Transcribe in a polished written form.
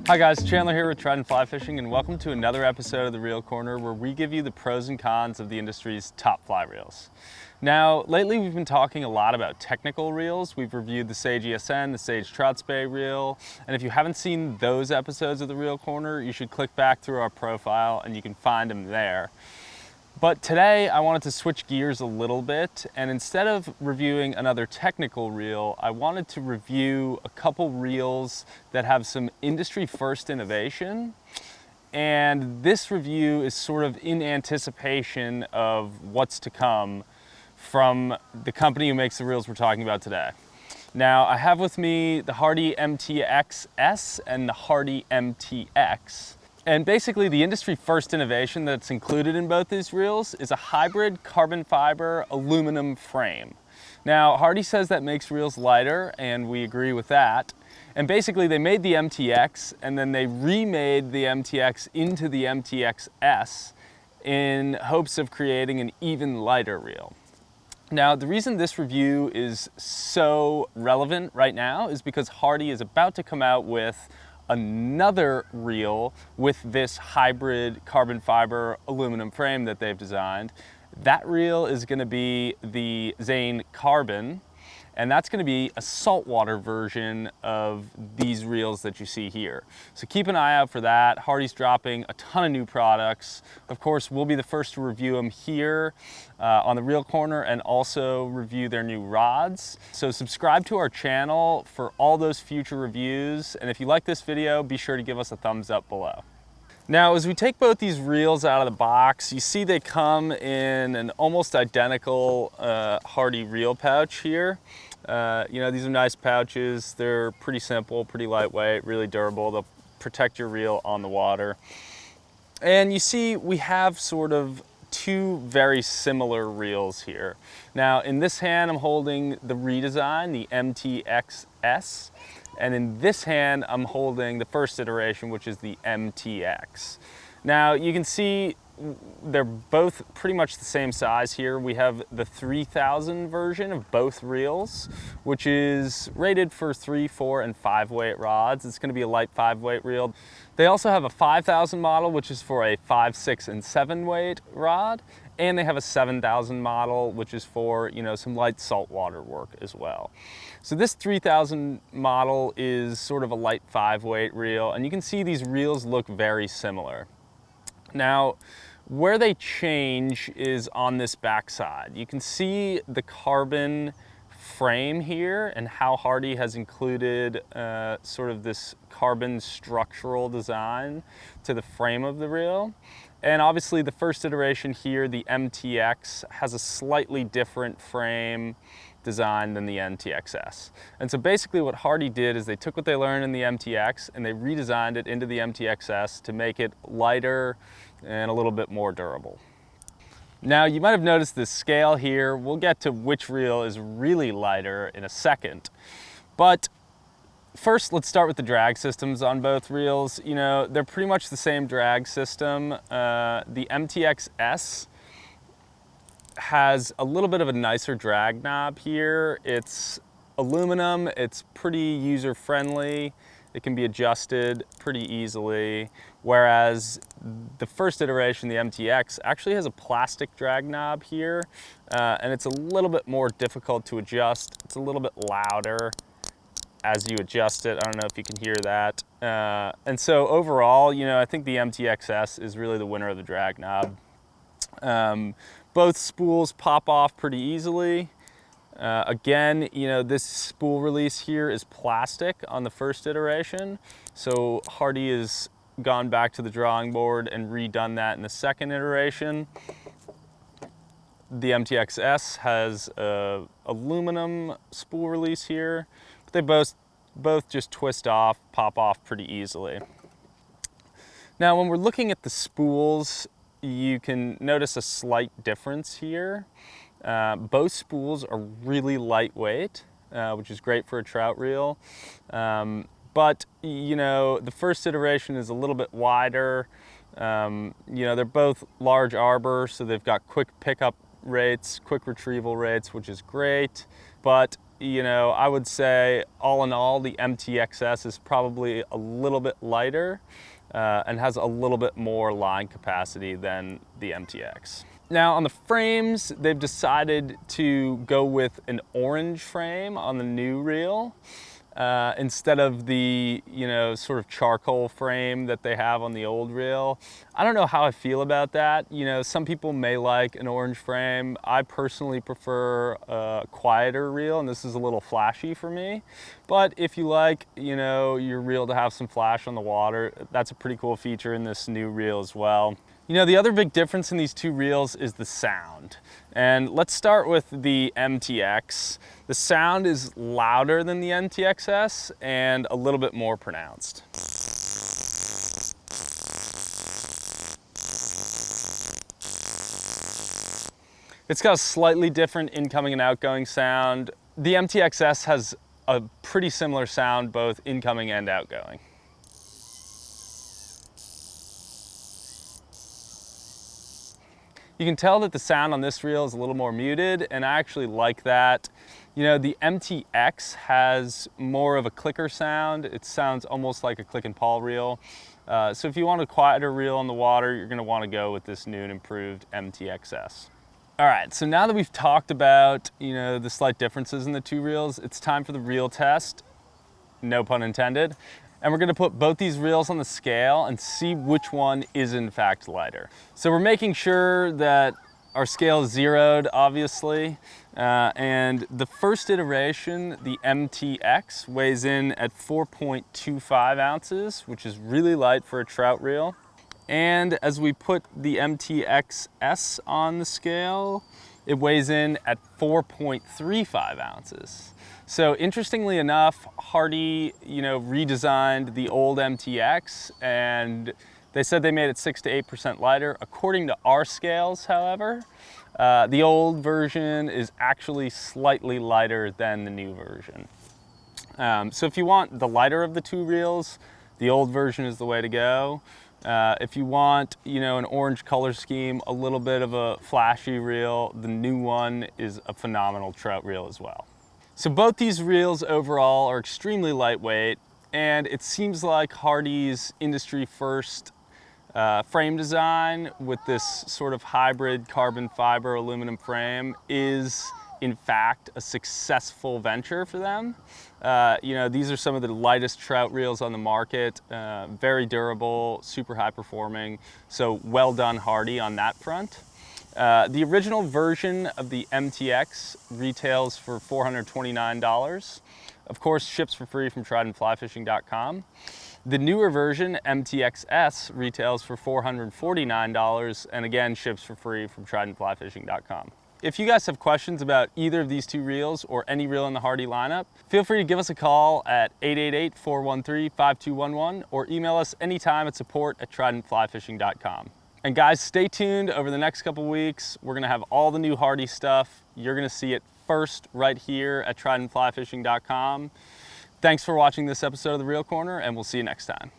Hi guys, Chandler here with Trout and Fly Fishing, and welcome to another episode of The Reel Corner, where we give you the pros and cons of the industry's top fly reels. Now, lately we've been talking a lot about technical reels. We've reviewed the Sage ESN, the Sage Trout Spay reel, and if you haven't seen those episodes of The Reel Corner, you should click back through our profile and you can find them there. But today I wanted to switch gears a little bit, and instead of reviewing another technical reel, I wanted to review a couple reels that have some industry first innovation. And this review is sort of in anticipation of what's to come from the company who makes the reels we're talking about today. Now, I have with me the Hardy MTX-S and the Hardy MTX. And basically the industry first innovation that's included in both these reels is a hybrid carbon fiber aluminum frame. Now, Hardy says that makes reels lighter, and we agree with that. And basically they made the MTX and then they remade the MTX into the MTX-S in hopes of creating an even lighter reel. Now, the reason this review is so relevant right now is because Hardy is about to come out with another reel with this hybrid carbon fiber aluminum frame that they've designed. That reel is going to be the Zane Carbon, and that's going to be a saltwater version of these reels that you see here. So keep an eye out for that. Hardy's dropping a ton of new products. Of course, we'll be the first to review them here on the Reel Corner, and also review their new rods. So subscribe to our channel for all those future reviews. And if you like this video, be sure to give us a thumbs up below. Now, as we take both these reels out of the box, you see they come in an almost identical Hardy reel pouch here. You know, these are nice pouches. They're pretty simple, pretty lightweight, really durable. They'll protect your reel on the water. And you see we have sort of two very similar reels here. Now, in this hand, I'm holding the redesign, the MTX-S. And in this hand, I'm holding the first iteration, which is the MTX. Now, you can see they're both pretty much the same size here. We have the 3000 version of both reels, which is rated for 3, 4, and 5 weight rods. It's going to be a light 5 weight reel. They also have a 5000 model, which is for a 5, 6, and 7 weight rod. And they have a 7000 model, which is for, you know, some light saltwater work as well. So this 3000 model is sort of a light 5 weight reel, and you can see these reels look very similar. Now, where they change is on this backside. You can see the carbon frame here and how Hardy has included sort of this carbon structural design to the frame of the reel. And obviously the first iteration here, the MTX, has a slightly different frame design than the MTX-S. And so basically what Hardy did is they took what they learned in the MTX and they redesigned it into the MTX-S to make it lighter and a little bit more durable. Now, you might have noticed this scale here. We'll get to which reel is really lighter in a second. But first, let's start with the drag systems on both reels. You know, they're pretty much the same drag system. The MTX-S has a little bit of a nicer drag knob here. It's aluminum, it's pretty user-friendly. It can be adjusted pretty easily, whereas the first iteration, the MTX, actually has a plastic drag knob here, and it's a little bit more difficult to adjust. It's a little bit louder as you adjust it. I don't know if you can hear that. And so overall, you know, I think the MTX-S is really the winner of the drag knob. Both spools pop off pretty easily. Again, you know, this spool release here is plastic on the first iteration. So Hardy has gone back to the drawing board and redone that in the second iteration. The MTX-S has a aluminum spool release here, but they both just twist off, pop off pretty easily. Now, when we're looking at the spools, you can notice a slight difference here. Both spools are really lightweight, which is great for a trout reel. But, you know, the first iteration is a little bit wider. You know, they're both large arbor, so they've got quick pickup rates, quick retrieval rates, which is great. But I would say all in all, the MTX-S is probably a little bit lighter and has a little bit more line capacity than the MTX. Now on the frames, they've decided to go with an orange frame on the new reel instead of the, sort of charcoal frame that they have on the old reel. I don't know how I feel about that. Some people may like an orange frame. I personally prefer a quieter reel, and this is a little flashy for me. But if you like, your reel to have some flash on the water, that's a pretty cool feature in this new reel as well. The other big difference in these two reels is the sound. And let's start with the MTX. The sound is louder than the MTX-S and a little bit more pronounced. It's got a slightly different incoming and outgoing sound. The MTX-S has a pretty similar sound, both incoming and outgoing. You can tell that the sound on this reel is a little more muted, and I actually like that. The MTX has more of a clicker sound. It sounds almost like a click and pawl reel. So if you want a quieter reel on the water, you're gonna wanna go with this new and improved MTX-S. All right, so now that we've talked about, the slight differences in the two reels, it's time for the reel test, no pun intended. And we're gonna put both these reels on the scale and see which one is in fact lighter. So we're making sure that our scale is zeroed, obviously. And the first iteration, the MTX, weighs in at 4.25 ounces, which is really light for a trout reel. And as we put the MTX-S on the scale, it weighs in at 4.35 ounces. So interestingly enough, Hardy, redesigned the old MTX, and they said they made it 6 to 8% lighter. According to our scales, however, the old version is actually slightly lighter than the new version. So if you want the lighter of the two reels, the old version is the way to go. If you want, an orange color scheme, a little bit of a flashy reel, the new one is a phenomenal trout reel as well. So both these reels overall are extremely lightweight, and it seems like Hardy's industry first frame design with this sort of hybrid carbon fiber aluminum frame is in fact a successful venture for them. These are some of the lightest trout reels on the market, very durable, super high performing, so well done Hardy on that front. The original version of the MTX retails for $429. Of course, ships for free from troutandflyfishing.com. The newer version, MTX-S, retails for $449 and again, ships for free from troutandflyfishing.com. If you guys have questions about either of these two reels or any reel in the Hardy lineup, feel free to give us a call at 888-413-5211 or email us anytime at support@troutandflyfishing.com. And guys, stay tuned over the next couple weeks. We're gonna have all the new Hardy stuff. You're gonna see it first right here at troutandflyfishing.com. Thanks for watching this episode of The Reel Corner, and we'll see you next time.